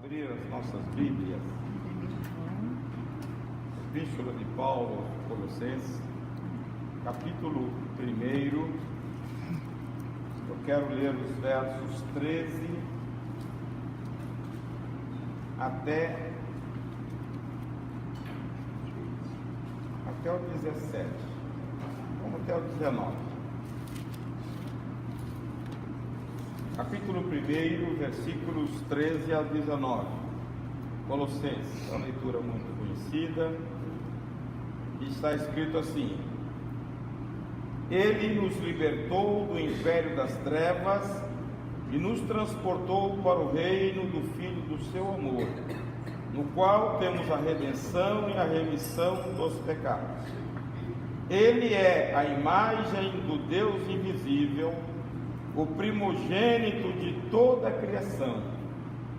Abrir as nossas Bíblias, Epístola de Paulo aos Colossenses, capítulo 1. Eu quero ler os versos 13 até o 17. Vamos até o 19. Capítulo 1, versículos 13 a 19. Colossenses, uma leitura muito conhecida. E está escrito assim: Ele nos libertou do império das trevas e nos transportou para o reino do Filho do seu amor, no qual temos a redenção e a remissão dos pecados. Ele é a imagem do Deus invisível, o primogênito de toda a criação,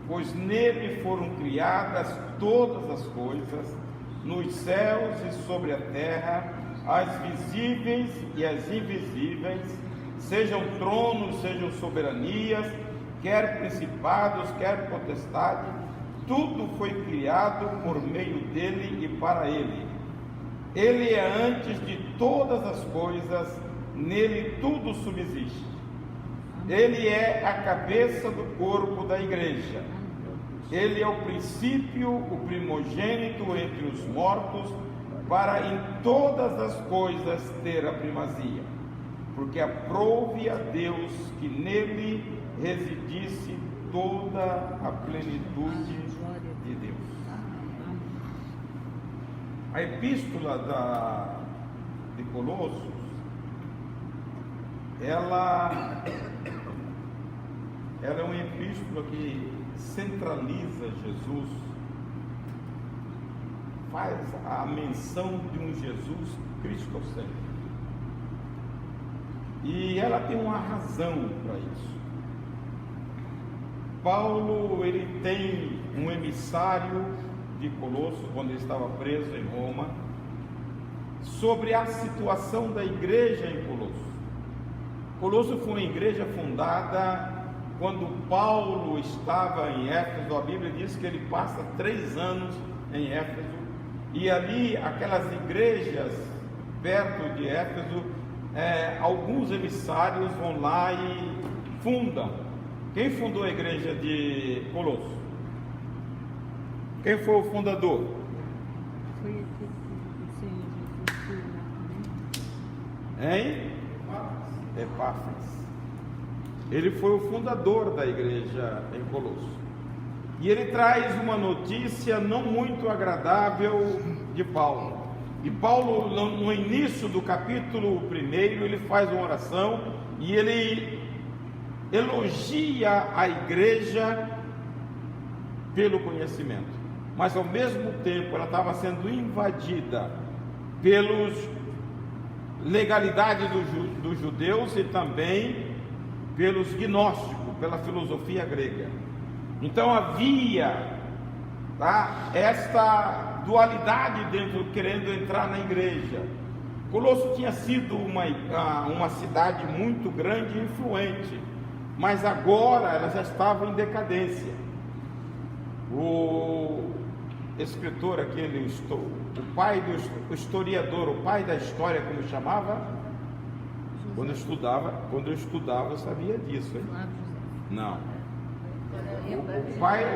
pois nele foram criadas todas as coisas, nos céus e sobre a terra, as visíveis e as invisíveis, sejam tronos, sejam soberanias, quer principados, quer potestade, tudo foi criado por meio dele e para ele. Ele é antes de todas as coisas, nele tudo subsiste. Ele é a cabeça do corpo da igreja. Ele é o princípio, o primogênito entre os mortos, para em todas as coisas ter a primazia, porque aprouve a Deus que nele residisse toda a plenitude de Deus. A epístola de Colossos, ela é uma epístola que centraliza Jesus, faz a menção de um Jesus cristocêntrico. E ela tem uma razão para isso. Paulo, ele tem um emissário de Colossos, quando ele estava preso em Roma, sobre a situação da igreja em Colossos. Colossos foi uma igreja fundada quando Paulo estava em Éfeso. A Bíblia diz que ele passa 3 anos em Éfeso, e ali, aquelas igrejas perto de Éfeso, alguns emissários vão lá e fundam. Quem fundou a igreja de Colossos? Quem foi o fundador? Foi o Senhor Jesus. Hein? Epáfras. Ele foi o fundador da igreja em Colossos. E ele traz uma notícia não muito agradável de Paulo. E Paulo, no início do capítulo 1, ele faz uma oração e ele elogia a igreja pelo conhecimento. Mas ao mesmo tempo ela estava sendo invadida pelos legalidades dos judeus e também pelos gnósticos, pela filosofia grega. Então havia esta dualidade dentro, querendo entrar na igreja. Colosso tinha sido uma cidade muito grande e influente, mas agora ela já estava em decadência. O escritor, o pai do historiador, o pai da história, como chamava? Quando eu estudava, eu sabia disso, hein? Não.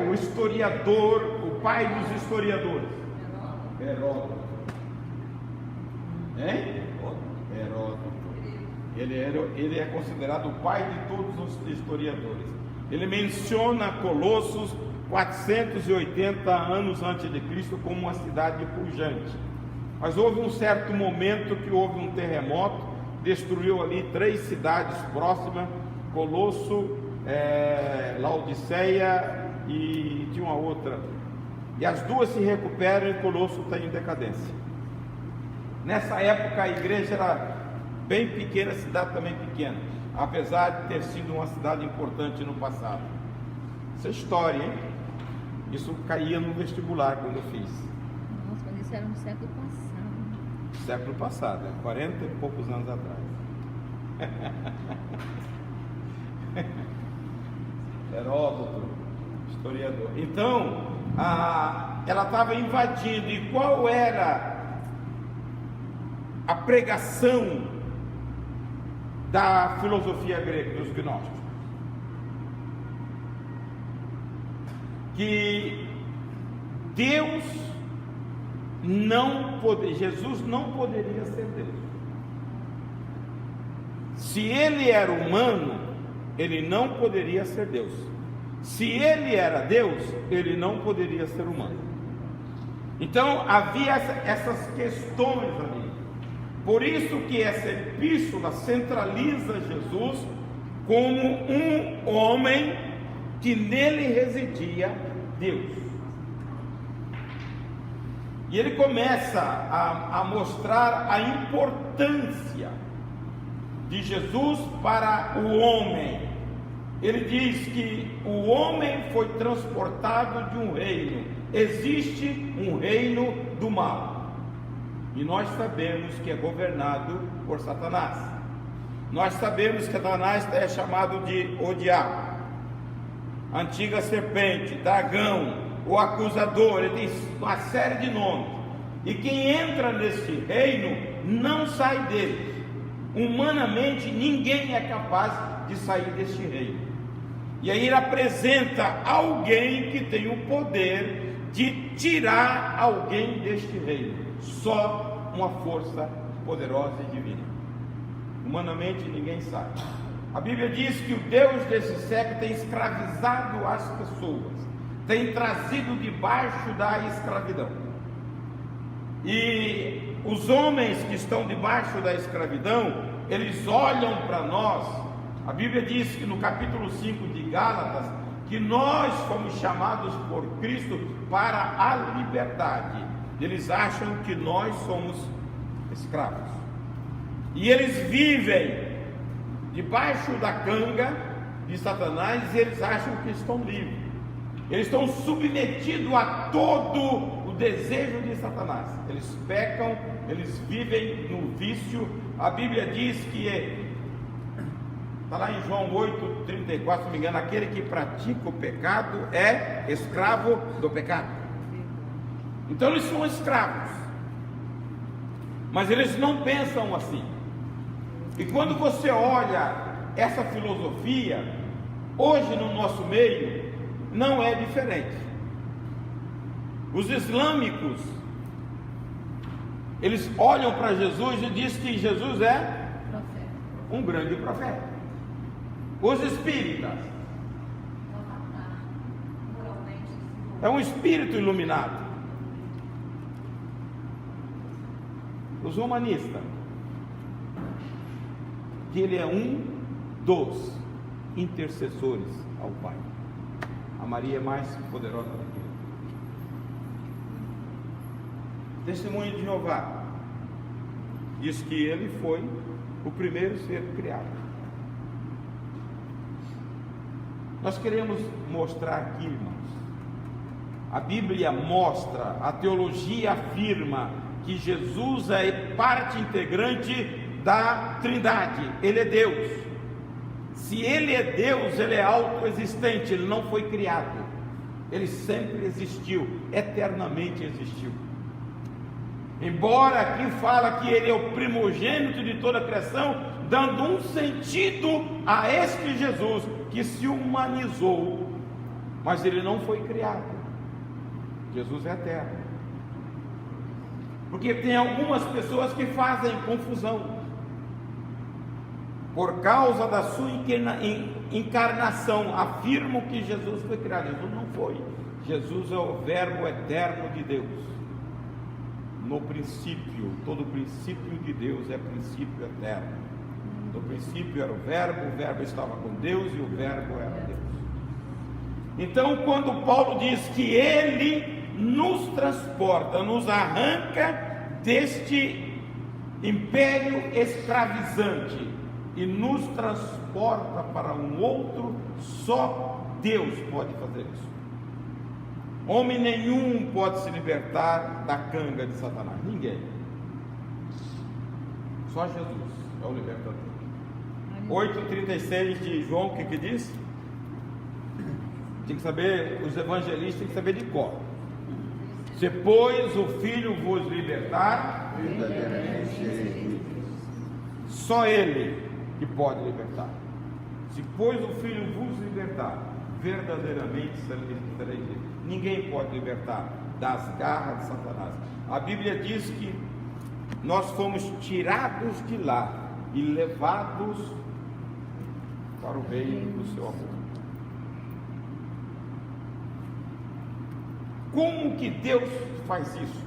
O historiador, o pai dos historiadores. Heródoto. Hein? Heródoto. Ele é considerado o pai de todos os historiadores. Ele menciona Colossos 480 anos antes de Cristo como uma cidade pujante. Mas houve um certo momento que houve um terremoto, destruiu ali 3 cidades próximas, Colosso, Laodiceia e tinha uma outra. E as duas se recuperam e Colosso está em decadência. Nessa época a igreja era bem pequena, a cidade também pequena, apesar de ter sido uma cidade importante no passado. Essa história, hein? Isso caía no vestibular quando eu fiz. Nossa, mas isso era no século passado. Século passado, 40 e poucos anos atrás. Heródoto, historiador. Então, ela estava invadindo. E qual era a pregação da filosofia grega, dos gnósticos? Que Deus Jesus não poderia ser Deus. Se ele era humano, ele não poderia ser Deus. Se ele era Deus, ele não poderia ser humano. Então havia essas questões ali. Por isso que essa epístola centraliza Jesus como um homem que nele residia Deus. E ele começa a mostrar a importância de Jesus para o homem. Ele diz que o homem foi transportado de um reino. Existe um reino do mal. E nós sabemos que é governado por Satanás. Nós sabemos que Satanás é chamado de o diabo, a antiga serpente, dragão, o acusador. Ele tem uma série de nomes. E quem entra nesse reino não sai dele. Humanamente ninguém é capaz de sair deste reino. E aí ele apresenta alguém que tem o poder de tirar alguém deste reino. Só uma força poderosa e divina. Humanamente ninguém sai. A Bíblia diz que o Deus desse século tem escravizado as pessoas, tem trazido debaixo da escravidão. E os homens que estão debaixo da escravidão, eles olham para nós. A Bíblia diz que no capítulo 5 de Gálatas, que nós fomos chamados por Cristo para a liberdade. Eles acham que nós somos escravos. E eles vivem debaixo da canga de Satanás e eles acham que estão livres. Eles estão submetidos a todo o desejo de Satanás. Eles pecam, eles vivem no vício. A Bíblia diz que está lá em João 8:34, se não me engano, aquele que pratica o pecado é escravo do pecado. Então eles são escravos, mas eles não pensam assim. E quando você olha essa filosofia, hoje no nosso meio, não é diferente. Os islâmicos, eles olham para Jesus e dizem que Jesus é um grande profeta. Os espíritas, é um espírito iluminado. Os humanistas, que ele é um dos intercessores ao Pai. A Maria é mais poderosa do que ele. Testemunho de Jeová diz que ele foi o primeiro ser criado. Nós queremos mostrar aqui, irmãos, a Bíblia mostra, a teologia afirma que Jesus é parte integrante da Trindade. Ele é Deus. Se ele é Deus, ele é autoexistente, ele não foi criado, ele sempre existiu, eternamente existiu. Embora aqui fala que ele é o primogênito de toda a criação, dando um sentido a este Jesus que se humanizou, mas ele não foi criado. Jesus é eterno. Porque tem algumas pessoas que fazem confusão por causa da sua encarnação, afirmam que Jesus foi criado. Jesus não foi. Jesus é o verbo eterno de Deus. No princípio, todo princípio de Deus é princípio eterno. No princípio era o verbo estava com Deus e o verbo era Deus. Então, quando Paulo diz que ele nos transporta, nos arranca deste império escravizante e nos transporta para um outro, só Deus pode fazer isso. Homem nenhum pode se libertar da canga de Satanás, ninguém. Só Jesus é o libertador. 8:36 de João, o que diz? Tinha que saber, os evangelistas têm que saber de cor. Se pois o Filho vos libertar, só Ele que pode libertar. Se pois o Filho vos libertar, verdadeiramente sereis livres. Ninguém pode libertar das garras de Satanás. A Bíblia diz que nós fomos tirados de lá e levados para o reino do seu amor. Como que Deus faz isso?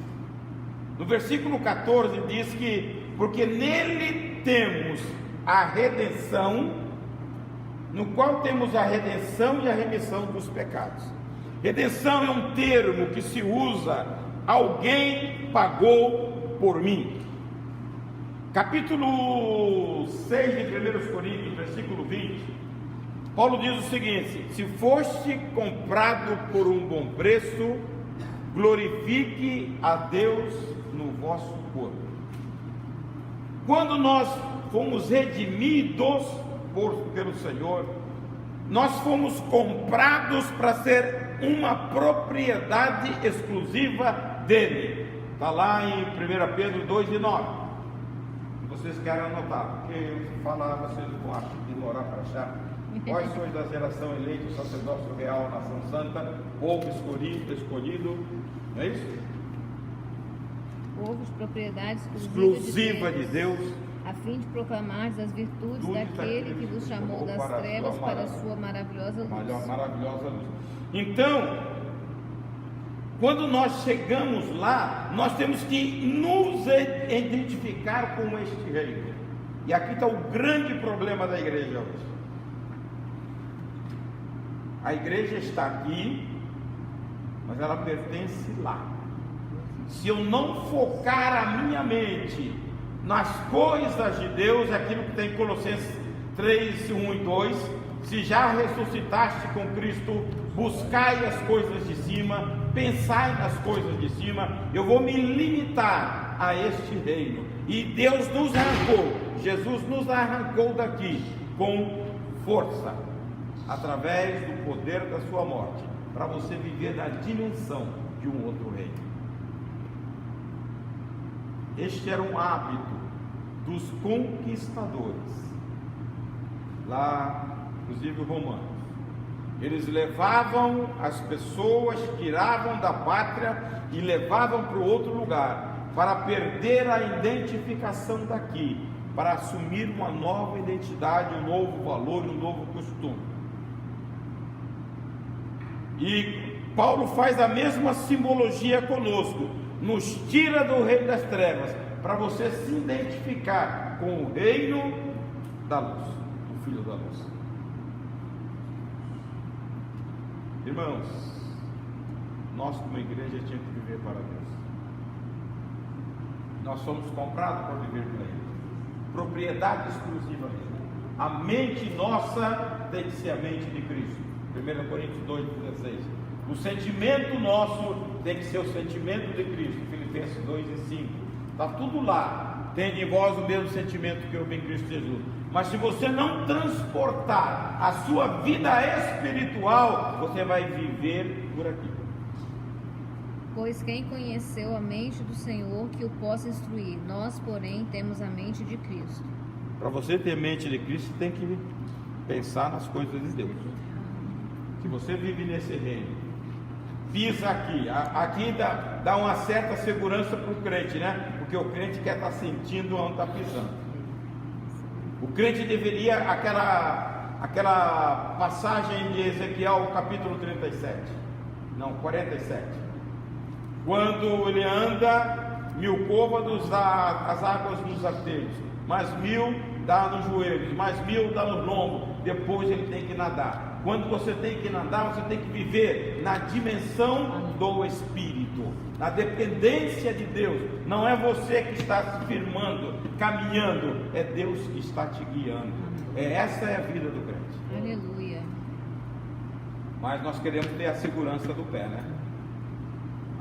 No versículo 14 diz que porque nele temos a redenção, no qual temos a redenção e a remissão dos pecados. Redenção é um termo que se usa, alguém pagou por mim. Capítulo 6 de 1 Coríntios, versículo 20, Paulo diz o seguinte: se foste comprado por um bom preço, glorifique a Deus no vosso corpo. Quando nós fomos redimidos pelo Senhor, nós fomos comprados para ser uma propriedade exclusiva dele. Está lá em 1 Pedro 2:9. Vocês querem anotar, porque eu falar, vocês vão demorar para achar. Vós sois da geração eleita, sacerdócio real, nação santa, povo escolhido, não é isso? Povo de propriedade exclusiva de Deus, a fim de proclamar as virtudes daquele que vos chamou das trevas para a sua maravilhosa luz. Maravilhosa luz. Então, quando nós chegamos lá, nós temos que nos identificar com este reino. E aqui está o grande problema da igreja hoje. A igreja está aqui, mas ela pertence lá. Se eu não focar a minha mente nas coisas de Deus, aquilo que tem em Colossenses 3, 1 e 2, se já ressuscitaste com Cristo, buscai as coisas de cima, pensai nas coisas de cima, eu vou me limitar a este reino. E Deus nos arrancou, Jesus nos arrancou daqui com força, através do poder da sua morte, para você viver na dimensão de um outro reino. Este era um hábito dos conquistadores, lá, inclusive romanos. Eles levavam as pessoas, tiravam da pátria e levavam para o outro lugar, para perder a identificação daqui, para assumir uma nova identidade, um novo valor, um novo costume. E Paulo faz a mesma simbologia conosco, nos tira do reino das trevas, para você se identificar com o reino da luz, o Filho da luz. Irmãos, nós como igreja tínhamos que viver para Deus. Nós somos comprados para viver para Ele, propriedade exclusiva dele. A mente nossa tem que ser a mente de Cristo. 1 Coríntios 2,16. O sentimento nosso tem que ser o sentimento de Cristo. Filipenses 2 e 5. Está tudo lá. Tende em vós o mesmo sentimento que houve em Cristo Jesus. Mas se você não transportar a sua vida espiritual, você vai viver por aqui. Pois quem conheceu a mente do Senhor que o possa instruir? Nós, porém, temos a mente de Cristo. Para você ter mente de Cristo, tem que pensar nas coisas de Deus. Se você vive nesse reino, pisa aqui dá uma certa segurança para o crente, né? Porque o crente quer estar sentindo onde está pisando. O crente deveria, aquela passagem de Ezequiel, capítulo 47, quando ele anda 1000 côvados dá as águas nos arteios, mais 1000 dá nos joelhos, mais 1000 dá no lombo, depois ele tem que nadar. Quando você tem que nadar, você tem que viver na dimensão do Espírito, na dependência de Deus. Não é você que está se firmando, caminhando, é Deus que está te guiando. Essa é a vida do crente. Aleluia. Mas nós queremos ter a segurança do pé, né?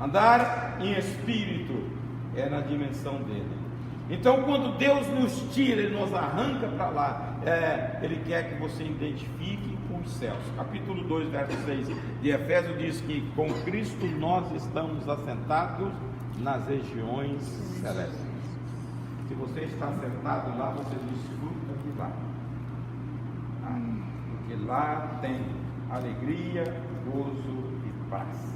Andar em Espírito é na dimensão dele. Então, quando Deus nos tira e nos arranca para lá, Ele quer que você identifique com os céus. Capítulo 2, verso 6 de Efésios diz que com Cristo nós estamos assentados nas regiões celestes. Se você está sentado lá, você desfruta de lá. Porque lá tem alegria, gozo e paz.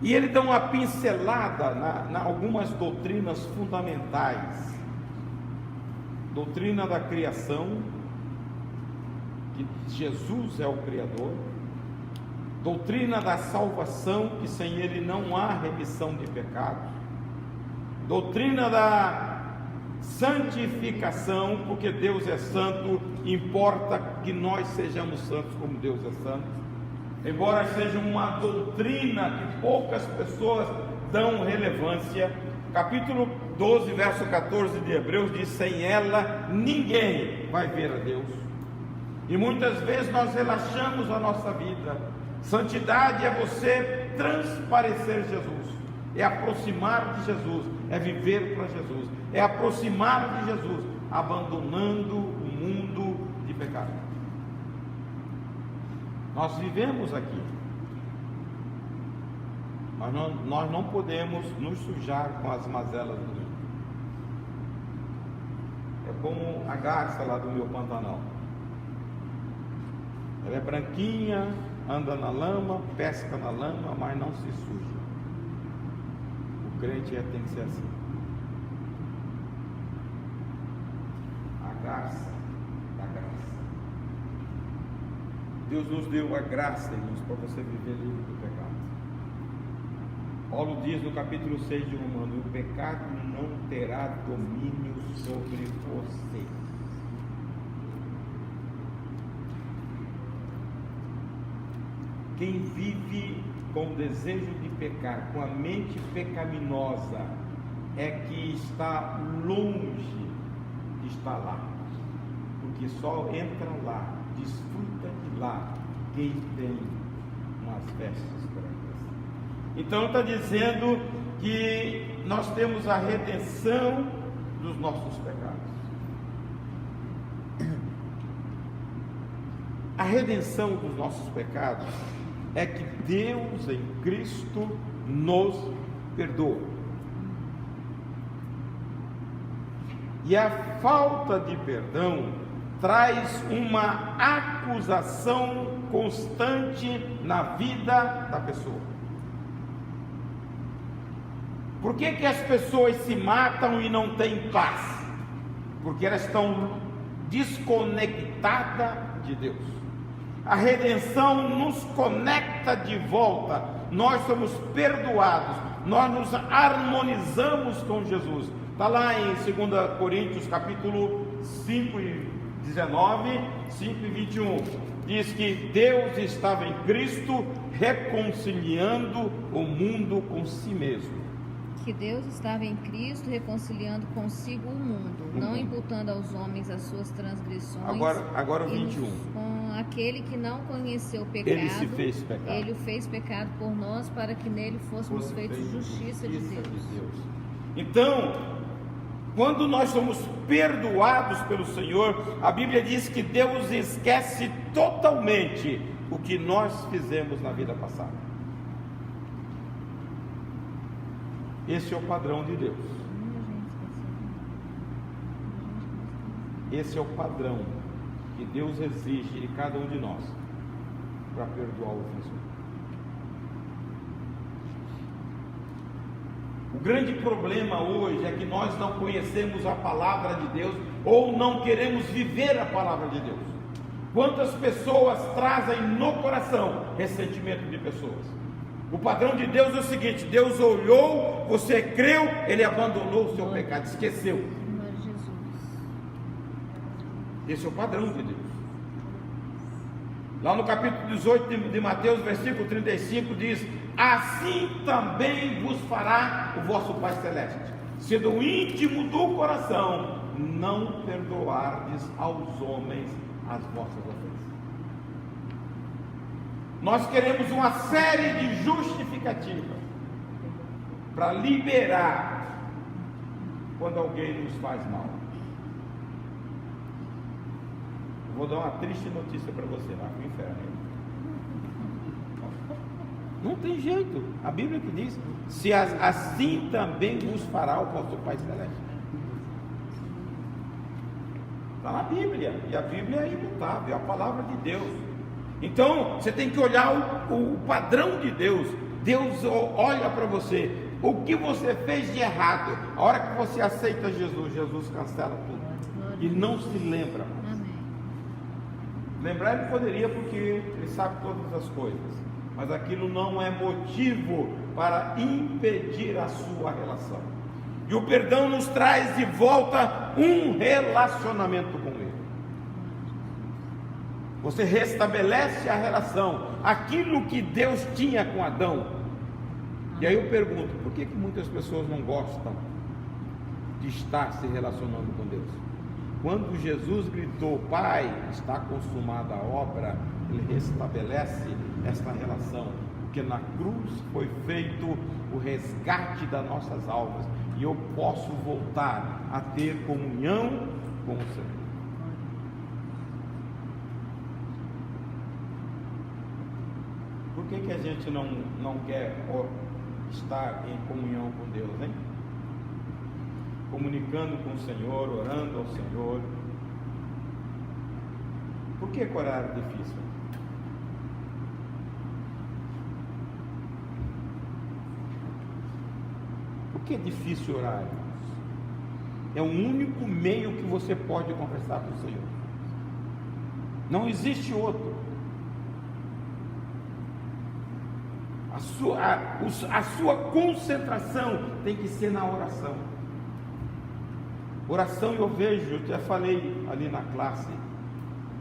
E ele dá uma pincelada na algumas doutrinas fundamentais. Doutrina da criação, que Jesus é o Criador. Doutrina da salvação, que sem Ele não há remissão de pecados. Doutrina da santificação, porque Deus é santo, importa que nós sejamos santos como Deus é santo. Embora seja uma doutrina que poucas pessoas dão relevância, capítulo 12, verso 14 de Hebreus diz: sem ela ninguém vai ver a Deus. E muitas vezes nós relaxamos a nossa vida. Santidade é você transparecer Jesus, é aproximar de Jesus, é viver para Jesus, é aproximar de Jesus, abandonando o mundo de pecado. Nós vivemos aqui, mas nós não podemos nos sujar com as mazelas do mundo. É como a garça lá do meu Pantanal. Ela é branquinha, anda na lama, pesca na lama, mas não se suja. O crente tem que ser assim. A garça da graça. Deus nos deu a graça, irmãos, para você viver livre do pecado. Paulo diz no capítulo 6 de Romanos: o pecado não terá domínio sobre você. Quem vive com o desejo de pecar, com a mente pecaminosa, é que está longe de estar lá, porque só entra lá, desfruta de lá quem tem umas vestes brancas. Então está dizendo que nós temos a redenção dos nossos pecados. A redenção dos nossos pecados é que Deus em Cristo nos perdoa. E a falta de perdão traz uma acusação constante na vida da pessoa. Por que as pessoas se matam e não têm paz? Porque elas estão desconectadas de Deus. A redenção nos conecta de volta. Nós somos perdoados, nós nos harmonizamos com Jesus. Está lá em 2 Coríntios capítulo 5 e 19, 5 e 21. Diz que Deus estava em Cristo reconciliando o mundo com si mesmo. Que Deus estava em Cristo reconciliando consigo o mundo, não imputando aos homens as suas transgressões. Agora o 21. Com aquele que não conheceu o pecado, ele se fez pecado. Ele o fez pecado por nós, para que nele fôssemos feitos justiça de Deus. Então, quando nós somos perdoados pelo Senhor, a Bíblia diz que Deus esquece totalmente o que nós fizemos na vida passada. Esse é o padrão de Deus. Esse é o padrão que Deus exige de cada um de nós para perdoar o ofensor. O grande problema hoje é que nós não conhecemos a palavra de Deus ou não queremos viver a palavra de Deus. Quantas pessoas trazem no coração ressentimento de pessoas? O padrão de Deus é o seguinte: Deus olhou, você creu, Ele abandonou o seu pecado, esqueceu. Esse é o padrão de Deus. Lá no capítulo 18 de Mateus, versículo 35 diz: assim também vos fará o vosso Pai Celeste, se do íntimo do coração não perdoardes aos homens as vossas ofensas. Nós queremos uma série de justificativas. para liberar quando alguém nos faz mal. Eu vou dar uma triste notícia para você, vai para o inferno. Não tem jeito. A Bíblia que diz: se assim também vos fará o vosso Pai Celeste. Está na Bíblia, e a Bíblia é imutável, é a palavra de Deus. Então você tem que olhar o padrão de Deus. Deus olha para você, o que você fez de errado. A hora que você aceita Jesus, Jesus cancela tudo e não se lembra mais. Lembrar ele poderia, porque ele sabe todas as coisas, mas aquilo não é motivo para impedir a sua relação. E o perdão nos traz de volta um relacionamento com Ele. Você restabelece a relação, aquilo que Deus tinha com Adão. E aí eu pergunto, por que muitas pessoas não gostam de estar se relacionando com Deus? Quando Jesus gritou: Pai, está consumada a obra, Ele restabelece esta relação, porque na cruz foi feito o resgate das nossas almas, e eu posso voltar a ter comunhão com o Senhor. Por que a gente não quer estar em comunhão com Deus, hein? Comunicando com o Senhor, orando ao Senhor. Por que orar é difícil? Por que é difícil orar, irmãos? É o único meio que você pode conversar com o Senhor. Não existe outro. A sua concentração tem que ser na oração. Oração, eu vejo, eu já falei ali na classe,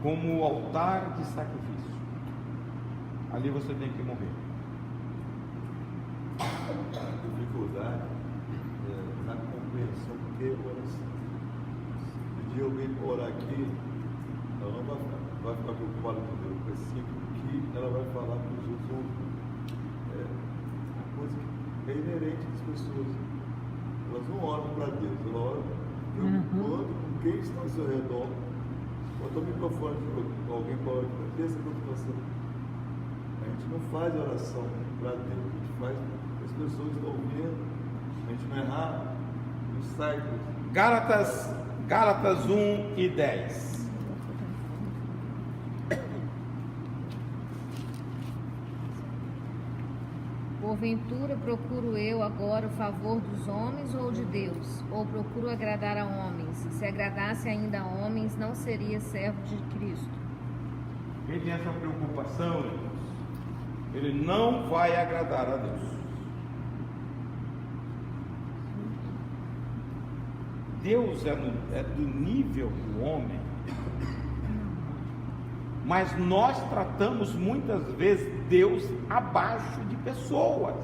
como o altar de sacrifício. Ali você tem que morrer. A dificuldade na compreensão do que é oração. Se pedir alguém para orar aqui, ela não vai ficar preocupada com Deus, com esse simples que ela vai falar com Jesus. É uma coisa que é inerente às pessoas. Elas não oram para Deus, elas oram preocupando com quem está ao seu redor. Bota o microfone para alguém para orar, ter essa preocupação. A gente não faz oração para Deus, a gente faz porque as pessoas estão vendo, a gente não errar, não sai. Gálatas 1:10. Porventura procuro eu agora o favor dos homens ou de Deus? Ou procuro agradar a homens? Se agradasse ainda a homens, não seria servo de Cristo. Quem tem essa preocupação, irmãos, ele não vai agradar a Deus. Deus é do nível do homem, mas nós tratamos muitas vezes Deus abaixo de pessoas.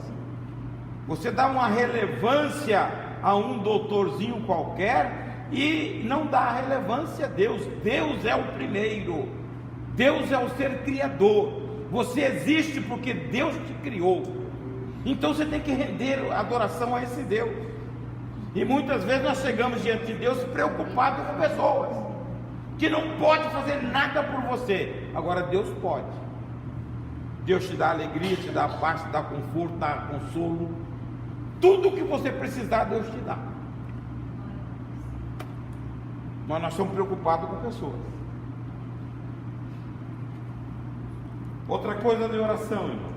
Você dá uma relevância a um doutorzinho qualquer e não dá relevância a Deus. Deus é o primeiro, Deus é o ser criador. Você existe porque Deus te criou. Então você tem que render adoração a esse Deus. E muitas vezes nós chegamos diante de Deus preocupados com pessoas que não pode fazer nada por você. Agora Deus pode. Deus te dá alegria, te dá paz, te dá conforto, te dá consolo. Tudo que você precisar, Deus te dá. Mas nós somos preocupados com pessoas. Outra coisa de oração, irmãos.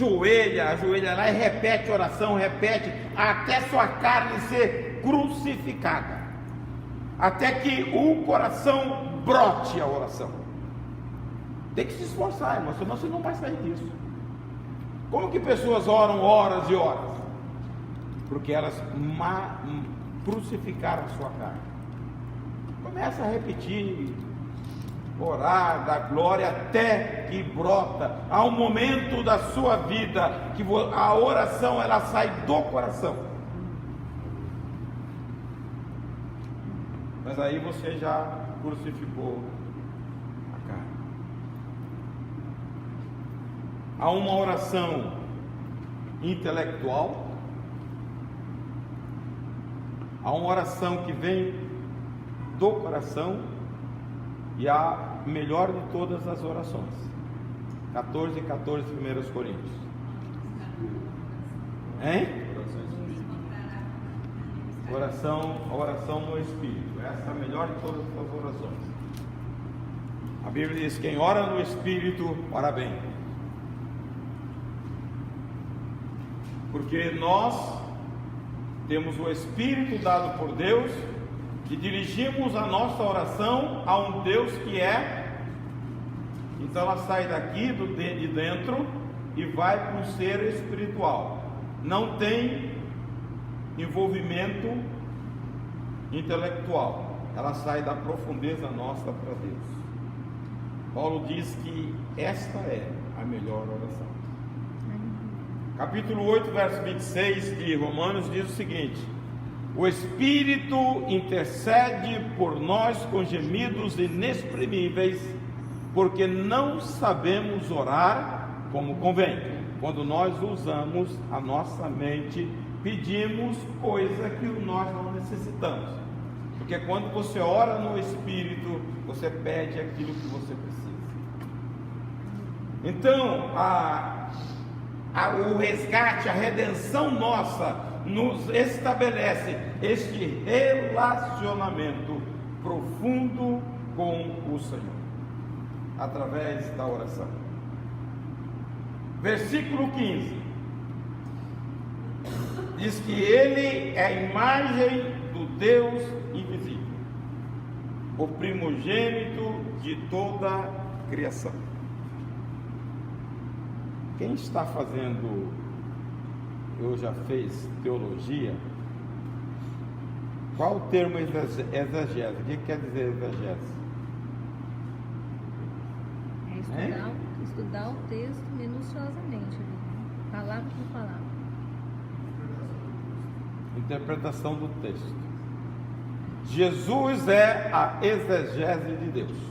Ajoelha lá e repete a oração, repete, até sua carne ser crucificada. Até que o coração brote a oração. Tem que se esforçar, irmão, senão você não vai sair disso. Como que pessoas oram horas e horas? Porque elas crucificaram a sua carne. Começa a repetir, orar, dar glória, até que brota. Há um momento da sua vida que a oração ela sai do coração. Mas aí você já crucificou a carne. Há uma oração intelectual, há uma oração que vem do coração e a melhor de todas as orações. 14, 1 Coríntios. Hein? Oração no Espírito. Essa é a melhor de todas as orações. A Bíblia diz: quem ora no Espírito, ora bem. Porque nós temos o Espírito dado por Deus e dirigimos a nossa oração a um Deus que é. Então ela sai daqui de dentro e vai para um ser espiritual. Não tem envolvimento intelectual. Ela sai da profundeza nossa para Deus. Paulo diz que esta é a melhor oração. Capítulo 8, verso 26 de Romanos diz o seguinte: o Espírito intercede por nós com gemidos inexprimíveis, porque não sabemos orar como convém. Quando nós usamos a nossa mente, pedimos coisa que nós não necessitamos. Porque quando você ora no Espírito, você pede aquilo que você precisa. Então, o resgate, a redenção nossa, nos estabelece este relacionamento profundo com o Senhor, através da oração. Versículo 15 diz que Ele é a imagem do Deus invisível, o primogênito de toda a criação. Quem está fazendo, eu já fez teologia, qual o termo exegese? O que quer dizer exegese? É estudar o texto minuciosamente, palavra por palavra. Interpretação do texto. Jesus é a exegese de Deus.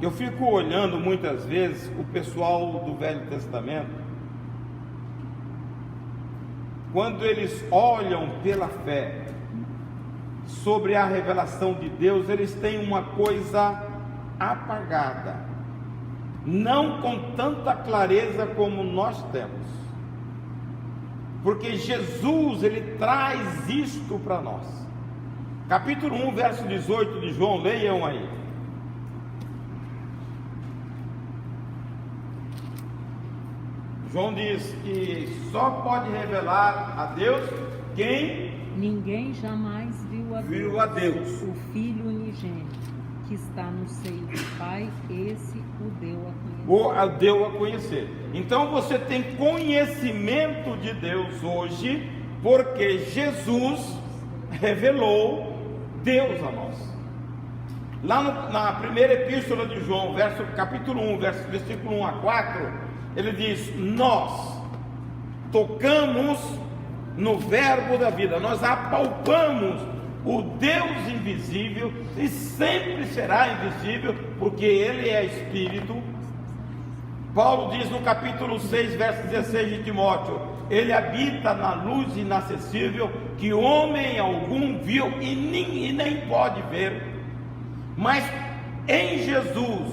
Eu fico olhando muitas vezes o pessoal do Velho Testamento, quando eles olham pela fé sobre a revelação de Deus, eles têm uma coisa apagada, não com tanta clareza como nós temos, porque Jesus, Ele traz isto para nós. Capítulo 1, verso 18 de João, leiam aí. João diz que só pode revelar a Deus quem ninguém jamais viu a Deus. O Filho unigênito que está no seio do Pai, esse o deu a conhecer. Então você tem conhecimento de Deus hoje, porque Jesus revelou Deus a nós. Lá na primeira epístola de João, capítulo 1, versículo 1 a 4, ele diz: nós tocamos no verbo da vida, nós apalpamos o Deus invisível, e sempre será invisível, porque Ele é Espírito. Paulo diz no capítulo 6, verso 16 de Timóteo: Ele habita na luz inacessível, que homem algum viu e nem pode ver. Mas em Jesus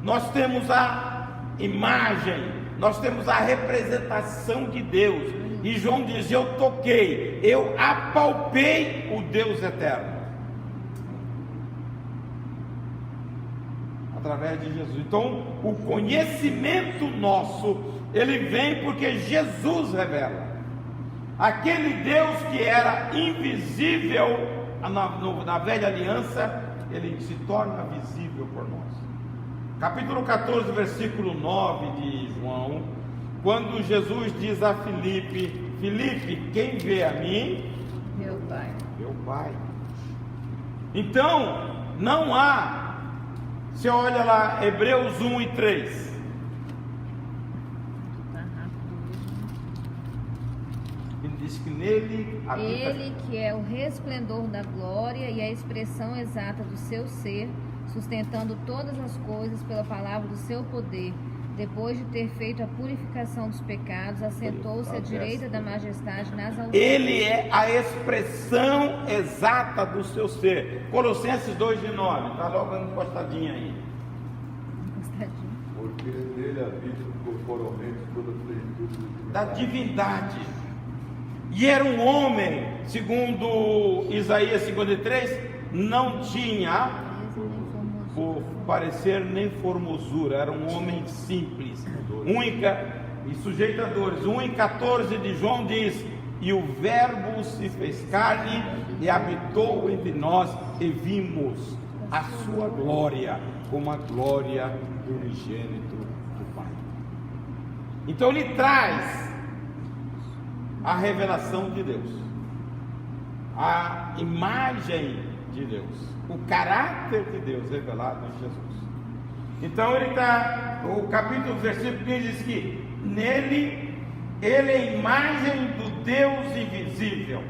nós temos a imagem, nós temos a representação de Deus. E João diz: eu toquei, eu apalpei o Deus eterno através de Jesus. Então o conhecimento nosso, ele vem porque Jesus revela. Aquele Deus que era invisível na velha aliança, ele se torna visível por nós. Capítulo 14, versículo 9 de João, quando Jesus diz a Filipe: Filipe, quem vê a mim? Meu Pai. Meu Pai. Então, não há, você olha lá, Hebreus 1 e 3. Diz que nele habita... Ele que é o resplendor da glória e a expressão exata do seu ser, sustentando todas as coisas pela palavra do seu poder, depois de ter feito a purificação dos pecados, assentou-se à direita da majestade nas alturas. Ele é a expressão exata do seu ser. Colossenses 2:9, está logo encostadinho aí. Porque nele habita corporalmente toda a plenitude Da divindade. E era um homem, segundo Isaías 53, não tinha por parecer nem formosura, era um homem simples, única e sujeito a dores. 1:14 de João diz: e o verbo se fez carne e habitou entre nós, e vimos a sua glória, como a glória do unigênito do Pai. Então ele traz a revelação de Deus, a imagem de Deus, o caráter de Deus revelado em Jesus. Então ele está, o capítulo, versículo 15 diz que nele, ele é a imagem do Deus invisível.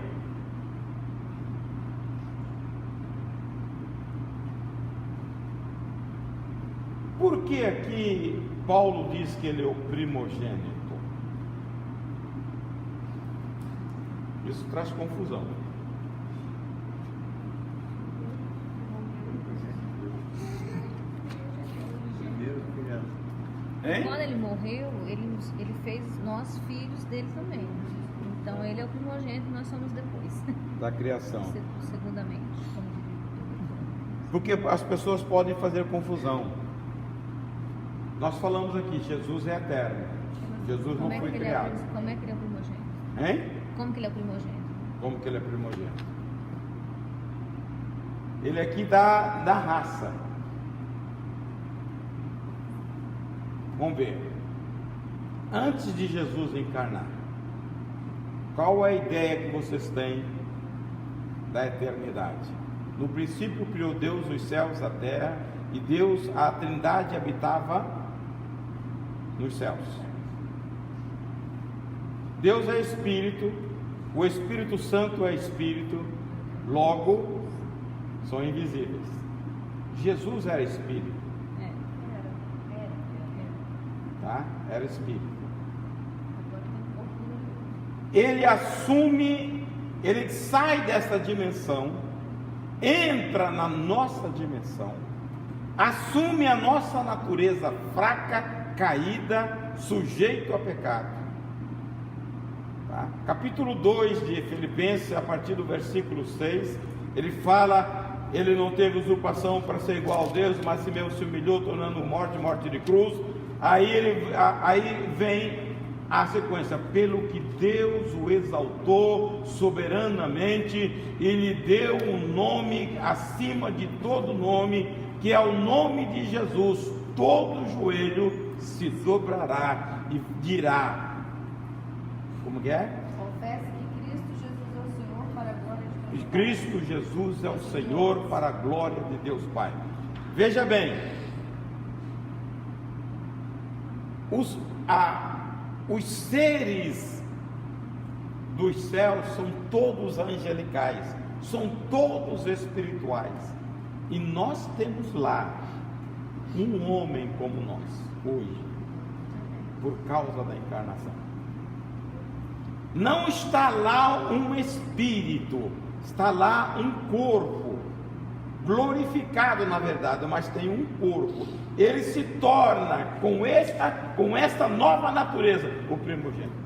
Por que aqui Paulo diz que ele é o primogênito? Isso traz confusão. Quando ele morreu, ele fez nós filhos dele também. Então ele é o primogênito e nós somos depois. Da criação. Segundamente. Porque as pessoas podem fazer confusão. Nós falamos aqui, Jesus é eterno. Jesus não foi criado. Como é que ele é o primogênito? Hein? Como que ele é o primogênito? Como que ele é primogênito? Ele é aqui da raça. Vamos ver. Antes de Jesus encarnar, qual é a ideia que vocês têm da eternidade? No princípio criou Deus os céus, a terra, e Deus, a Trindade, habitava nos céus. Deus é Espírito, o Espírito Santo é Espírito, logo são invisíveis. Jesus era Espírito. Tá? Era Espírito. Ele assume, ele sai dessa dimensão, entra na nossa dimensão, assume a nossa natureza fraca, caída, sujeito a pecado. Tá? Capítulo 2 de Filipenses, a partir do versículo 6, ele fala: ele não teve usurpação para ser igual a Deus, mas se mesmo se humilhou, tornando morte de cruz. Aí vem a sequência: pelo que Deus o exaltou soberanamente e lhe deu um nome acima de todo nome, que é o nome de Jesus. Todo joelho se dobrará e dirá. Como que é? Confesse que Cristo Jesus é o Senhor para a glória de Deus. Cristo Jesus é o Senhor para a glória de Deus Pai. Veja bem, os seres dos céus são todos angelicais, são todos espirituais, e nós temos lá um homem como nós hoje, por causa da encarnação. Não está lá um espírito, está lá um corpo glorificado, na verdade, mas tem um corpo. Ele se torna com esta nova natureza o primogênito.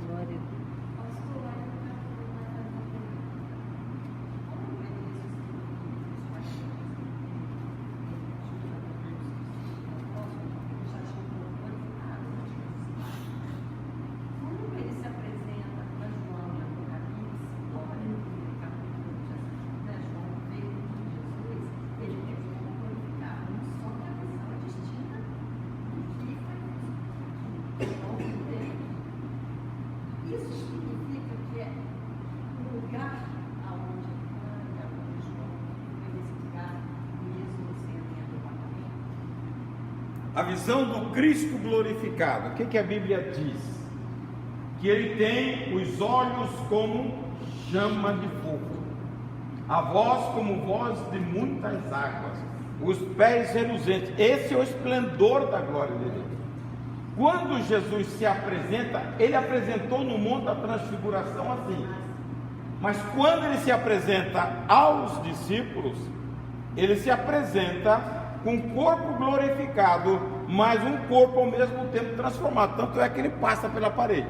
A visão do Cristo glorificado. O que a Bíblia diz? Que ele tem os olhos como chama de fogo, a voz como voz de muitas águas, os pés reluzentes. Esse é o esplendor da glória de Deus. Quando Jesus se apresenta, ele apresentou no Monte da Transfiguração assim, mas quando ele se apresenta aos discípulos, ele se apresenta com um corpo glorificado, mas um corpo ao mesmo tempo transformado, tanto é que ele passa pela parede.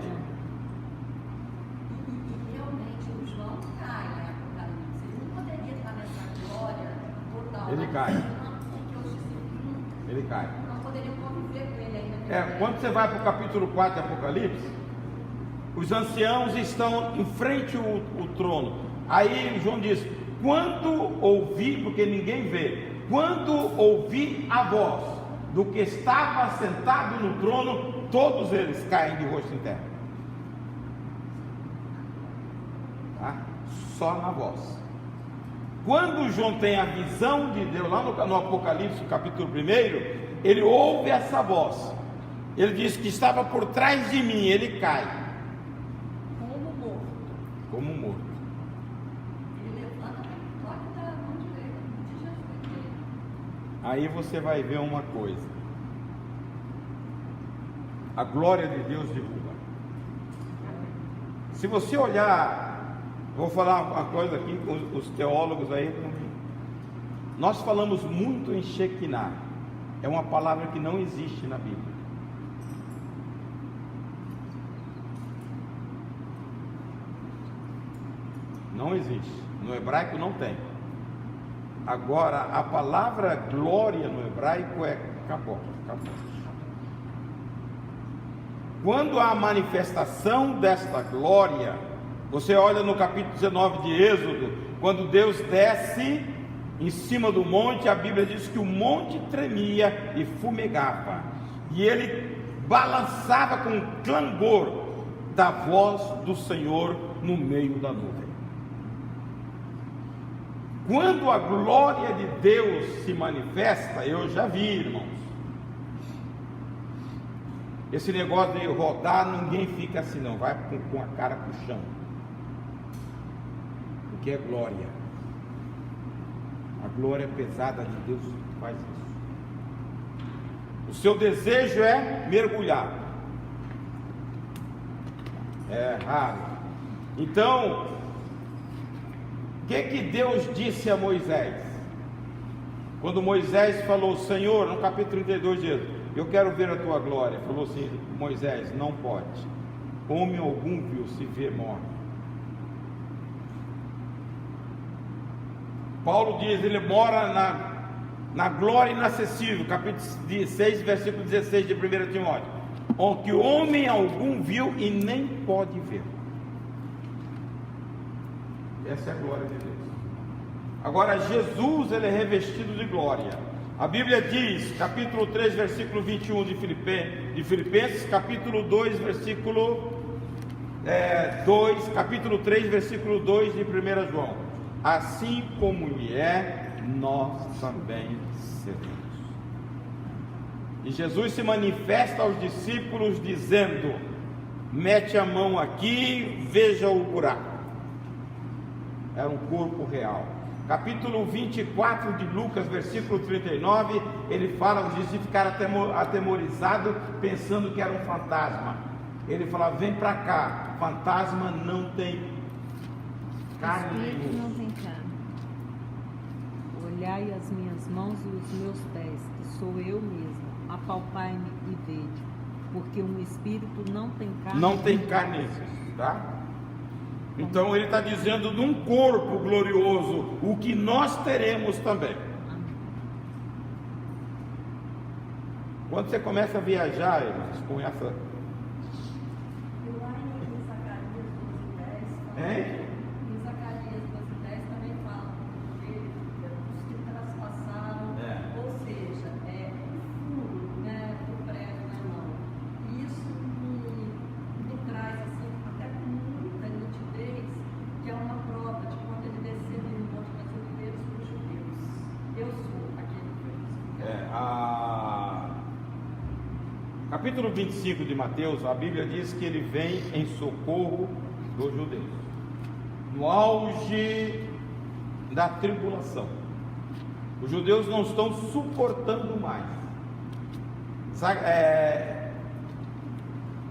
E realmente o João cai, né? Apocalipse. Ele não poderia estar nessa glória total. Ele cai. Porque os discípulos Ele cai. não poderiam conviver com ele ainda. Quando você vai para o capítulo 4 de Apocalipse, os anciãos estão em frente ao trono. Aí João diz: quando ouvi, porque ninguém vê, quando ouvi a voz do que estava sentado no trono, todos eles caem de rosto em terra. Tá? Só na voz. Quando João tem a visão de Deus, lá no Apocalipse, capítulo 1, ele ouve essa voz. Ele diz que estava por trás de mim, ele cai. Como morto. Como morto. Ele levanta a glória da mão direita de Jesus. Aí você vai ver uma coisa. A glória de Deus derruba. Se você olhar, vou falar uma coisa aqui com os teólogos aí. Nós falamos muito em Shekinah. É uma palavra que não existe na Bíblia. Não existe. No hebraico não tem. Agora, a palavra glória no hebraico é kabod. Quando há a manifestação desta glória, você olha no capítulo 19 de Êxodo, quando Deus desce em cima do monte, a Bíblia diz que o monte tremia e fumegava, e ele balançava com o clangor da voz do Senhor no meio da nuvem. Quando a glória de Deus se manifesta, eu já vi, irmãos, esse negócio de rodar, ninguém fica assim não, vai com a cara para o chão, porque é glória. A glória pesada de Deus faz isso. O seu desejo é mergulhar. É raro. Então, o que Deus disse a Moisés? Quando Moisés falou: Senhor, no capítulo 32 diz: eu quero ver a tua glória. Falou assim: Moisés, não pode. Homem algum viu, se vê, morre. Paulo diz, ele mora na glória inacessível, capítulo 6, versículo 16 de 1 Timóteo, que homem algum viu e nem pode ver. Essa é a glória de Deus. Agora, Jesus, ele é revestido de glória. A Bíblia diz, capítulo 3, versículo 21 de Filipenses, capítulo 2, versículo 2, capítulo 3, versículo 2 de 1 João. Assim como ele é, nós também seremos. E Jesus se manifesta aos discípulos dizendo: mete a mão aqui, veja o buraco. Era um corpo real. Capítulo 24 de Lucas, versículo 39, ele fala, os discípulos ficaram atemorizados, pensando que era um fantasma. Ele fala: vem para cá, fantasma não tem carne. Espírito não tem carne. Olhai as minhas mãos e os meus pés, que sou eu mesmo, apalpai-me e vede, porque um espírito não tem carne. Não tem carne, tá? Então ele está dizendo de um corpo glorioso, o que nós teremos também. Quando você começa a viajar, irmãos, com essa. E lá em Zacarias 12:10, Hein? em Zacarias 12:10 também fala dos que traspassaram, ou seja, o furo, né, do prego na mão. E isso me traz assim, até com muita nitidez, que é uma prova de quando ele desceu no monte das oliveiras para os judeus. Eu sou aquele que foi crucificado. Capítulo 25 de Mateus, a Bíblia diz que ele vem em socorro dos judeus. no auge da tribulação. Os judeus não estão suportando mais.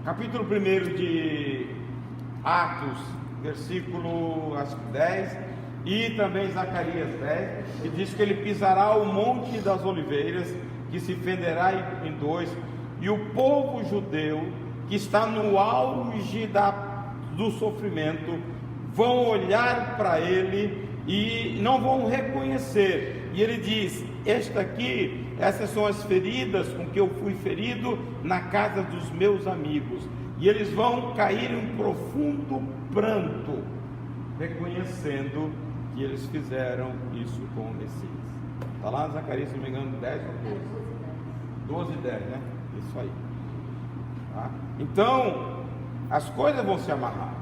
Capítulo 1 de Atos, versículo acho que 10, e também Zacarias 10, que diz que ele pisará o monte das oliveiras, que se fenderá em dois, e o povo judeu, que está no auge do sofrimento, vão olhar para ele e não vão reconhecer. E ele diz: essas são as feridas com que eu fui ferido na casa dos meus amigos. E eles vão cair em um profundo pranto, reconhecendo que eles fizeram isso com o Messias. Está lá em Zacarias, se não me engano, 10 ou 12? 12 e 10, né? Isso aí. Tá? Então, as coisas vão se amarrar.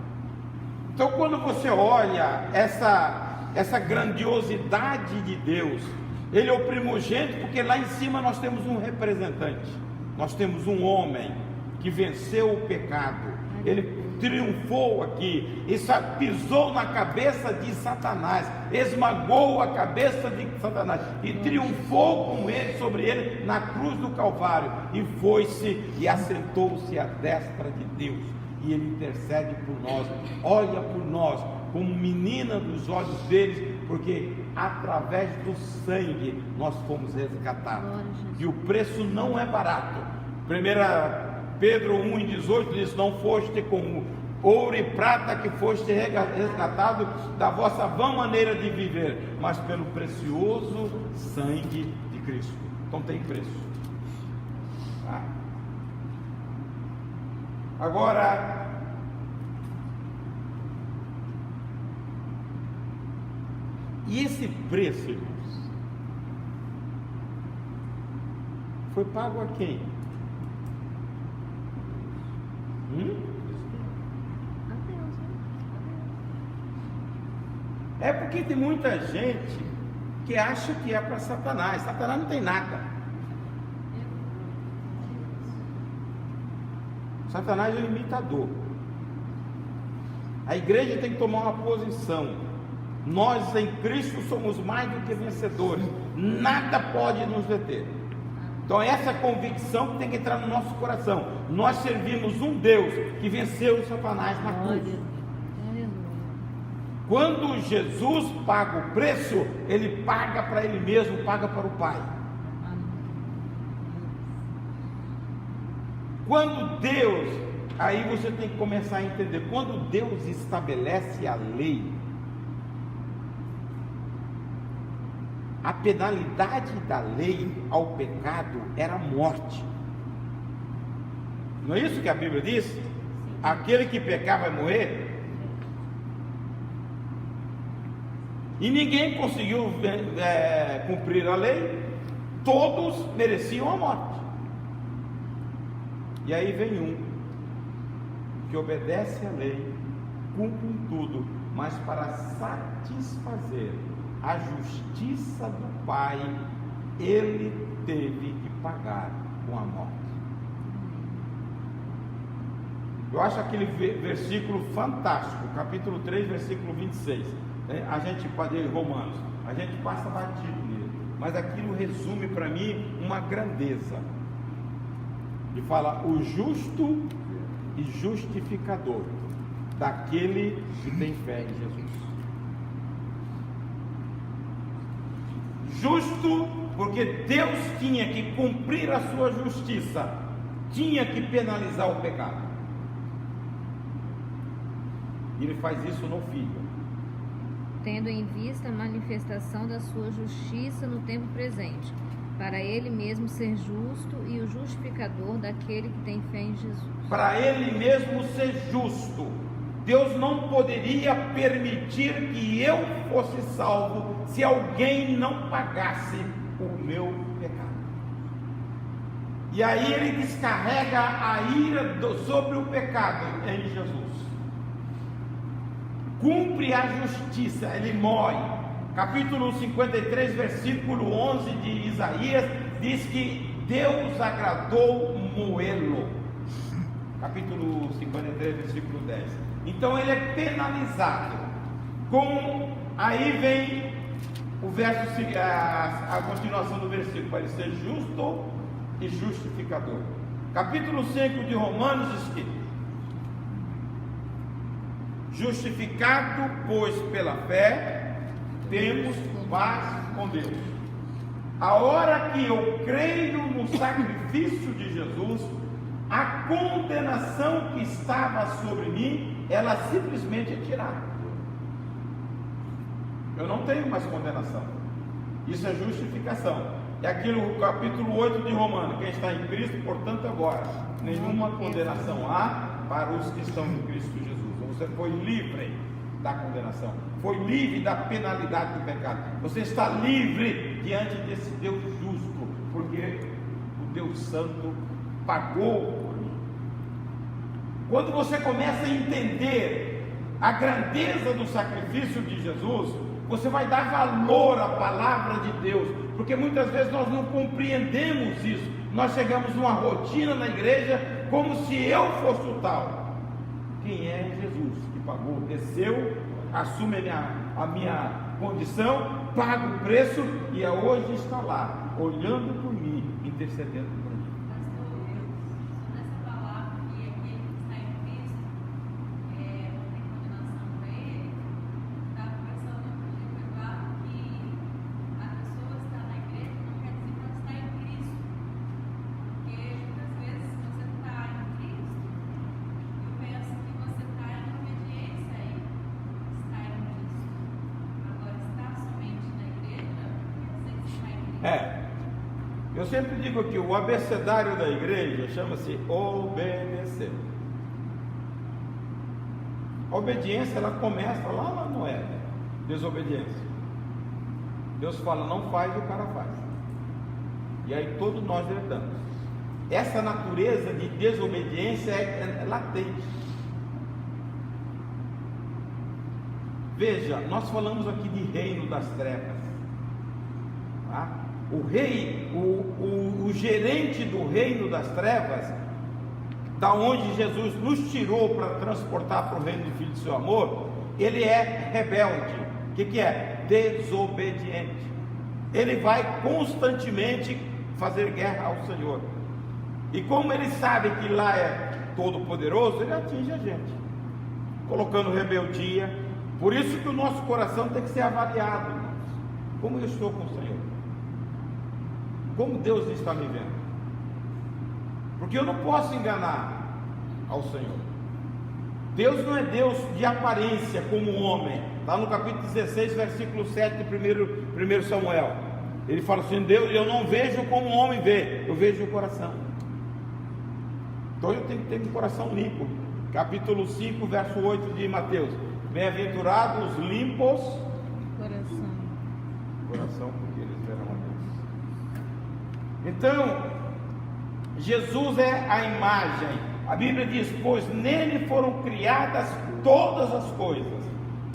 Então, quando você olha essa grandiosidade de Deus, Ele é o primogênito, porque lá em cima nós temos um representante, nós temos um homem que venceu o pecado, ele triunfou aqui, e pisou na cabeça de Satanás, esmagou a cabeça de Satanás, e triunfou com ele, sobre ele, na cruz do Calvário, e foi-se e assentou-se à destra de Deus, e ele intercede por nós, olha por nós, como menina dos olhos deles, porque através do sangue nós fomos resgatados, e o preço não é barato. 1 Pedro 1,18 diz: não foste com ouro e prata que foste resgatado da vossa vã maneira de viver, mas pelo precioso sangue de Cristo. Então tem preço. Tá? Agora, e esse preço, irmãos, foi pago a quem? É porque tem muita gente que acha que é para Satanás. Satanás não tem nada. Satanás é um imitador. A igreja tem que tomar uma posição. Nós em Cristo somos mais do que vencedores. Nada pode nos deter. Então essa convicção que tem que entrar no nosso coração. Nós servimos um Deus que venceu o Satanás na cruz. Quando Jesus paga o preço, Ele paga para Ele mesmo, paga para o Pai. Quando Deus, aí você tem que começar a entender, quando Deus estabelece a lei, a penalidade da lei ao pecado era a morte. Não é isso que a Bíblia diz? Aquele que pecar vai morrer. E ninguém conseguiu cumprir a lei. Todos mereciam a morte. E aí vem um que obedece a lei, cumpre tudo, mas para satisfazer a justiça do Pai, ele teve que pagar com a morte. Eu acho aquele versículo fantástico, capítulo 3, versículo 26. A gente pode ler Romanos, a gente passa batido nele, mas aquilo resume para mim uma grandeza. E fala: o justo e justificador daquele que tem fé em Jesus. Justo, porque Deus tinha que cumprir a sua justiça, tinha que penalizar o pecado. E Ele faz isso no Filho, tendo em vista a manifestação da sua justiça no tempo presente, para Ele mesmo ser justo e o justificador daquele que tem fé em Jesus. Para Ele mesmo ser justo. Deus não poderia permitir que eu fosse salvo se alguém não pagasse o meu pecado. E aí Ele descarrega a ira sobre o pecado em Jesus. Cumpre a justiça, Ele morre. Capítulo 53, versículo 11 de Isaías, diz que Deus agradou moê-lo. Capítulo 53, versículo 10. Então ele é penalizado. Aí vem o verso, a continuação do versículo, para ele ser justo e justificador. Capítulo 5 de Romanos diz que: justificado, pois, pela fé, temos paz com Deus. A hora que eu creio no sacrifício de Jesus, a condenação que estava sobre mim, ela simplesmente é tirada. Eu não tenho mais condenação. Isso é justificação. É aquilo, o capítulo 8 de Romanos: quem está em Cristo, portanto, agora nenhuma condenação há para os que estão em Cristo Jesus. Você foi livre da condenação, foi livre da penalidade do pecado. Você está livre diante desse Deus justo, porque o Deus Santo pagou por mim. Quando você começa a entender a grandeza do sacrifício de Jesus, você vai dar valor à palavra de Deus, porque muitas vezes nós não compreendemos isso. Nós chegamos numa rotina na igreja como se eu fosse o tal. Quem é Jesus que pagou, desceu, assume a minha condição, paga o preço e hoje está lá, olhando por mim, intercedendo por mim. Nessa palavra que aquele que está em Cristo não tem condenação para ele, está conversando comigo, é claro que a pessoa estar na igreja não quer dizer que ela está em Cristo, porque muitas vezes se você está em Cristo, eu penso que você está em obediência a Ele, está em Cristo. Agora, estar somente na igreja não quer dizer que está em Cristo. Eu sempre digo que o abecedário da igreja chama-se obedecer. A obediência, ela começa lá no Éden, desobediência. Deus fala, não faz, e o cara faz. E aí todos nós herdamos. Essa natureza de desobediência é latente. Veja, nós falamos aqui de reino das trevas, tá? O rei, o gerente do reino das trevas, da onde Jesus nos tirou para transportar para o reino do Filho do seu amor, ele é rebelde. O que é? Desobediente. Ele vai constantemente fazer guerra ao Senhor. E como ele sabe que lá é todo poderoso, ele atinge a gente, colocando rebeldia. Por isso que o nosso coração tem que ser avaliado, irmãos. Como eu estou com o Senhor? Como Deus está me vendo? Porque eu não posso enganar ao Senhor. Deus não é Deus de aparência como homem. Está no capítulo 16, versículo 7 de 1 Samuel. Ele fala assim: Deus, eu não vejo como o homem vê, eu vejo o coração. Então eu tenho que ter um coração limpo. Capítulo 5, verso 8 de Mateus: bem-aventurados os limpos coração, porque eles verão a Deus. Então, Jesus é a imagem. A Bíblia diz: pois nele foram criadas todas as coisas,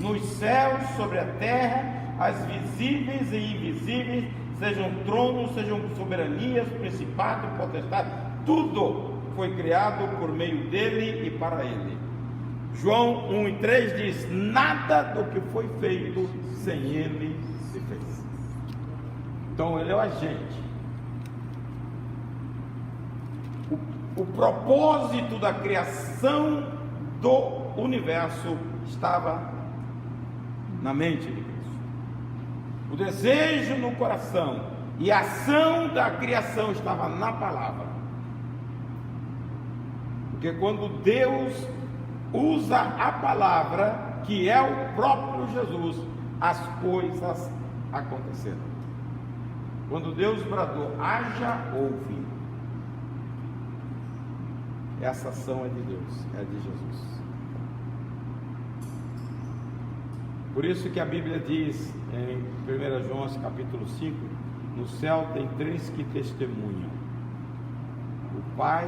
nos céus, sobre a terra, as visíveis e invisíveis, sejam tronos, sejam soberanias, principados, potestades, tudo foi criado por meio dele e para ele. João 1:3 diz: nada do que foi feito sem ele se fez. Então ele é o agente. O propósito da criação do universo estava na mente de Cristo. O desejo no coração e a ação da criação estava na palavra. Porque quando Deus usa a palavra, que é o próprio Jesus, as coisas aconteceram. Quando Deus bradou: haja, ouve. Essa ação é de Deus, é de Jesus. Por isso que a Bíblia diz em 1 João capítulo 5: no céu tem três que testemunham: o Pai,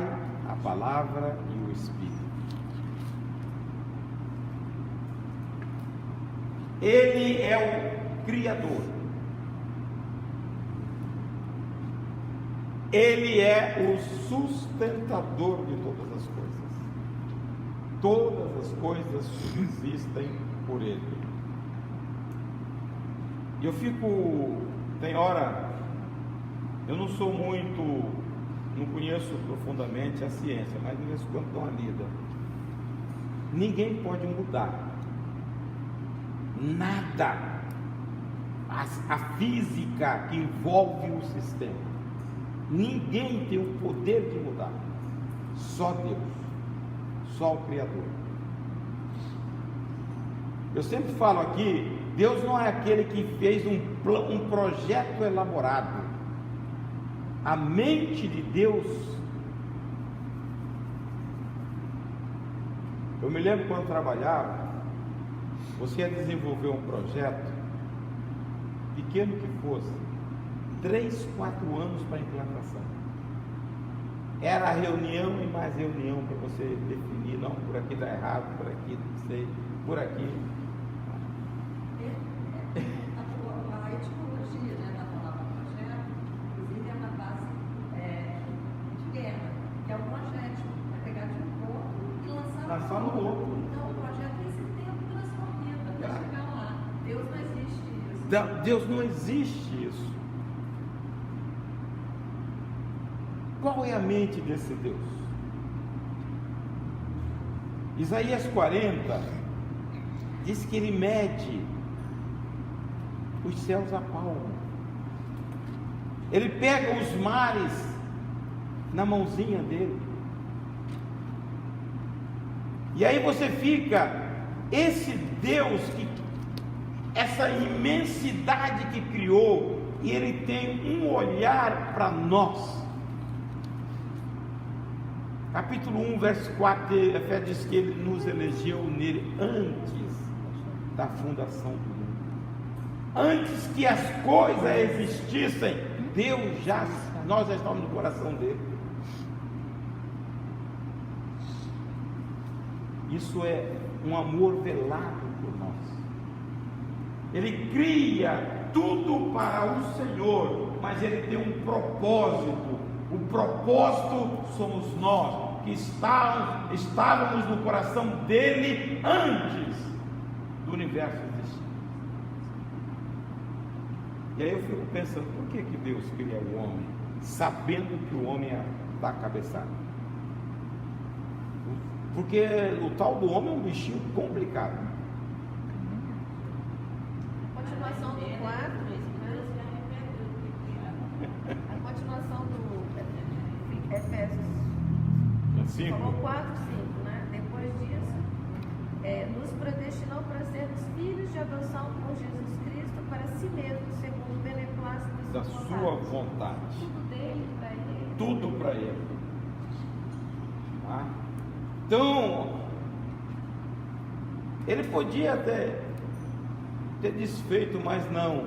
a Palavra e o Espírito. Ele é o Criador. Ele é o sustentador de todas as coisas. Todas as coisas subsistem por Ele. E eu fico, tem hora, eu não sou muito, não conheço profundamente a ciência, mas de vez em quando dou uma lida. Ninguém pode mudar nada, a física que envolve o sistema. Ninguém tem o poder de mudar, só Deus, só o Criador. Eu sempre falo aqui, Deus não é aquele que fez um projeto elaborado. A mente de Deus, eu me lembro quando eu trabalhava, você ia desenvolver um projeto, pequeno que fosse, 3, 4 anos para implantação. Era reunião e mais reunião para você definir, não, por aqui dá errado, por aqui não sei, por aqui. A etimologia, né, da palavra projeto, inclusive é uma base de guerra, que é um projétil, é pegar de um ponto e lançar no outro. Então o projeto tem esse tempo transcorrido até chegar lá. Deus não existe isso. Deus não existe isso. Qual é a mente desse Deus? Isaías 40 diz que ele mede os céus a palmo. Ele pega os mares na mãozinha dele. E aí você fica, esse Deus, essa imensidade que criou, e ele tem um olhar para nós. Capítulo 1, verso 4, Efésios diz que ele nos elegeu nele antes da fundação do mundo. Antes que as coisas existissem, nós já estamos no coração dele. Isso é um amor velado por nós. Ele cria tudo para o Senhor, mas ele tem um propósito. O propósito somos nós, que estávamos no coração dele antes do universo existir. E aí eu fico pensando, por que Deus cria o homem, sabendo que o homem é da cabeçada? Porque o tal do homem é um bichinho complicado. Continuação do 4, a continuação do Efésios 5. Falou 4, 5, né? Depois disso, nos predestinou para sermos filhos de adoção por Jesus Cristo para si mesmo, segundo o beneplácito da sua vontade. Tudo dele, para ele. Tudo para ele. Tá? Então, ele podia ter desfeito, mas não.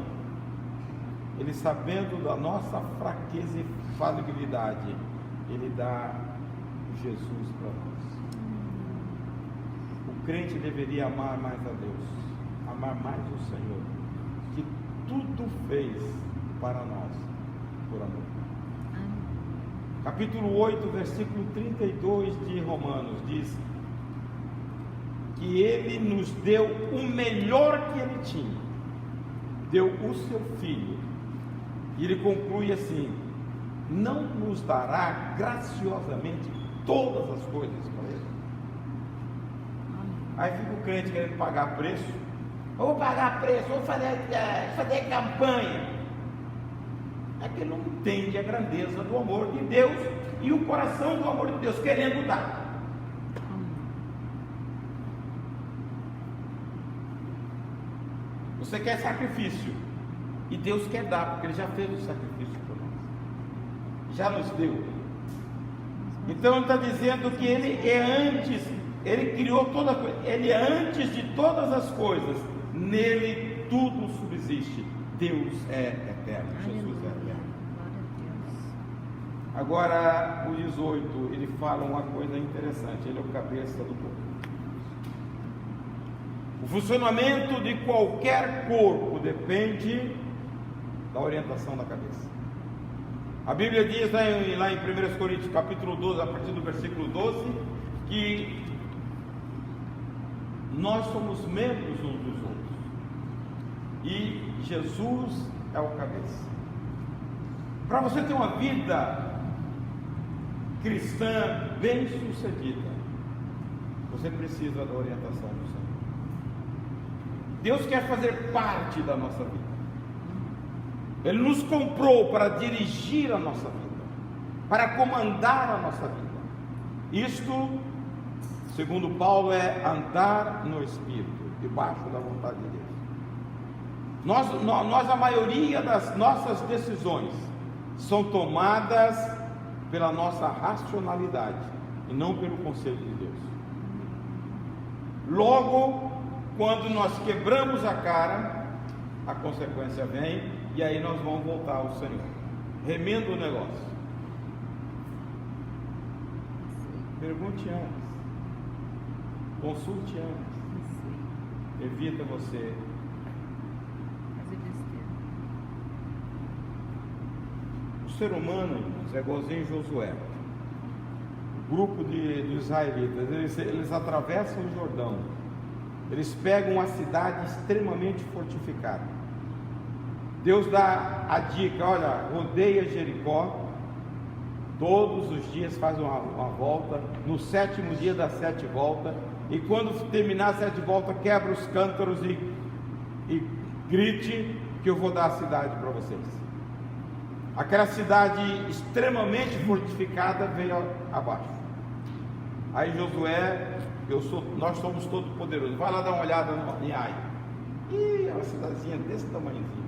Ele, sabendo da nossa fraqueza e falibilidade, ele dá Jesus para nós. O crente deveria amar mais a Deus, amar mais o Senhor, que tudo fez para nós, por amor. Capítulo 8, versículo 32 de Romanos diz que ele nos deu o melhor que ele tinha, deu o seu filho, e ele conclui assim: não nos dará graciosamente todas as coisas para ele? Aí fica o crente querendo pagar preço. Vou pagar preço, vou fazer campanha. É que ele não entende a grandeza do amor de Deus e o coração do amor de Deus, querendo dar. Você quer sacrifício, e Deus quer dar, porque Ele já fez o sacrifício por nós, já nos deu. Então Ele está dizendo que Ele é antes, Ele criou toda coisa, Ele é antes de todas as coisas, nele tudo subsiste. Deus é eterno, Jesus é eterno. Agora o 18, ele fala uma coisa interessante, ele é o cabeça do corpo. O funcionamento de qualquer corpo depende da orientação da cabeça. A Bíblia diz lá em 1 Coríntios capítulo 12, a partir do versículo 12, que nós somos membros uns dos outros. e Jesus é o cabeça. Para você ter uma vida cristã bem sucedida, você precisa da orientação do Senhor. Deus quer fazer parte da nossa vida. Ele nos comprou para dirigir a nossa vida, para comandar a nossa vida. Isto, segundo Paulo, é andar no Espírito, debaixo da vontade de Deus. Nós a maioria das nossas decisões são tomadas pela nossa racionalidade e não pelo conselho de Deus. Logo, quando nós quebramos a cara, a consequência vem, e aí nós vamos voltar ao Senhor. Remenda o negócio. Pergunte antes, consulte antes, evita você Fazer besteira. o ser humano, irmãos, é igualzinho Josué. O grupo dos israelitas, eles atravessam o Jordão, eles pegam uma cidade extremamente fortificada. Deus dá a dica: olha, rodeia Jericó todos os dias, faz uma volta, no 7º dia dá 7 voltas, e quando terminar 7 voltas, quebra os cântaros e grite que eu vou dar a cidade para vocês. Aquela cidade extremamente fortificada veio abaixo. Aí Josué, nós somos todos poderosos, vai lá dar uma olhada em Ai. Ih, é uma cidadezinha desse tamanhozinho,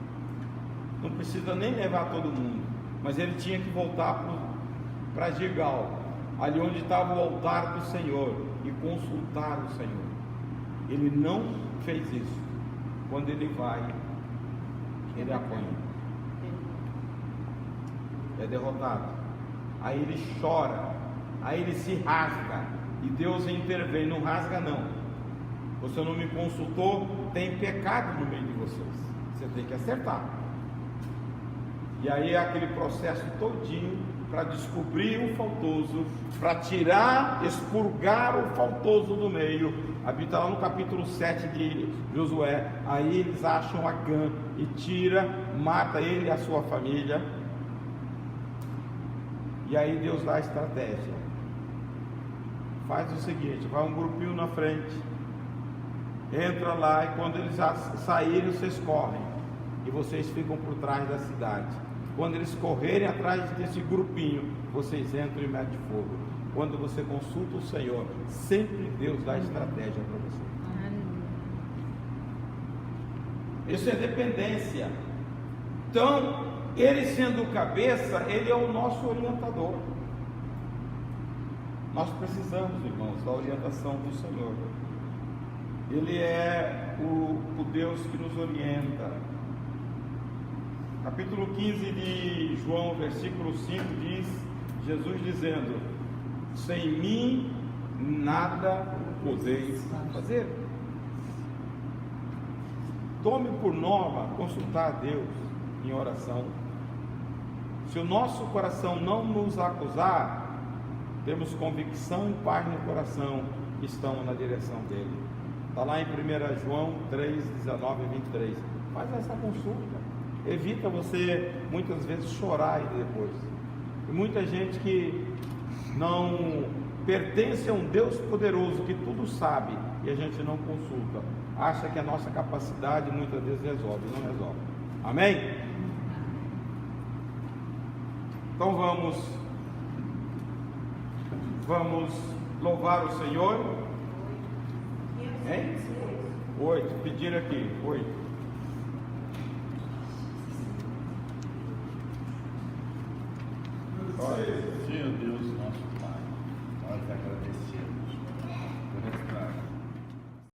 não precisa nem levar todo mundo, mas ele tinha que voltar para Gilgal, ali onde estava o altar do Senhor, e consultar o Senhor. Ele não fez isso. Quando ele vai, ele apanha, é derrotado. Aí ele chora, aí ele se rasga, e Deus intervém. Não rasga não, você não me consultou, tem pecado no meio de vocês, você tem que acertar. E aí é aquele processo todinho para descobrir o faltoso, para tirar, expurgar o faltoso do meio. Habita lá no capítulo 7 de Josué. Aí eles acham Acã e tira, mata ele e a sua família. E aí Deus dá a estratégia. Faz o seguinte: vai um grupinho na frente, entra lá, e quando eles saírem, vocês correm, e vocês ficam por trás da cidade. Quando eles correrem atrás desse grupinho, vocês entram e metem fogo. Quando você consulta o Senhor, sempre Deus dá estratégia para você. Isso é dependência. Então, ele sendo o cabeça, ele é o nosso orientador. Nós precisamos, irmãos, da orientação do Senhor. Ele é o Deus que nos orienta. Capítulo 15 de João, versículo 5 diz, Jesus dizendo: sem mim nada podeis fazer. Tome por norma consultar a Deus em oração. Se o nosso coração não nos acusar, temos convicção e paz no coração, que estamos na direção dele. Está lá em 1 João 3, 19 e 23. Faz essa consulta. Evita você muitas vezes chorar depois. E muita gente que não pertence a um Deus poderoso que tudo sabe, e a gente não consulta, acha que a nossa capacidade muitas vezes resolve, não resolve. Amém? Então vamos louvar o Senhor. Hein? 8, pediram aqui, 8. Senhor Deus, nosso Pai,